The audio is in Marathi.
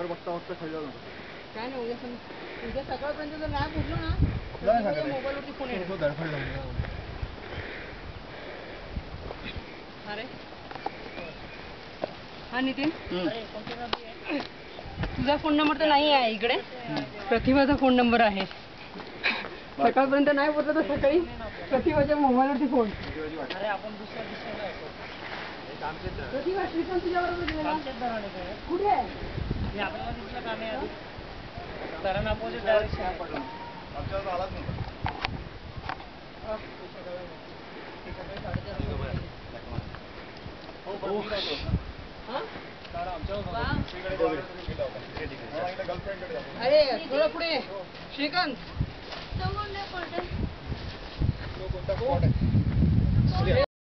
घर बघता खाल्लं काय नाही उद्या सकाळपर्यंत जर नाही पोहोचलो ना मोबाईलवरती फोन येतो अरे हा नितीन तुझा फोन नंबर तर नाही आहे इकडे प्रतिभाचा फोन नंबर आहे सकाळपर्यंत नाही पोहोचलं तर सकाळी प्रतिभाच्या मोबाईलवरती फोन अरे आपण दुसऱ्या दिशेला प्रतिभा श्रीकांत तुझ्याबरोबर गेला कुठे आहे आपल्याला दिसलं का नाही आधी सरांना अपोजिट डायरेक्शन आमच्यावर आलाच नव्हता अरे थोडं पुढे श्रीकांत कोणता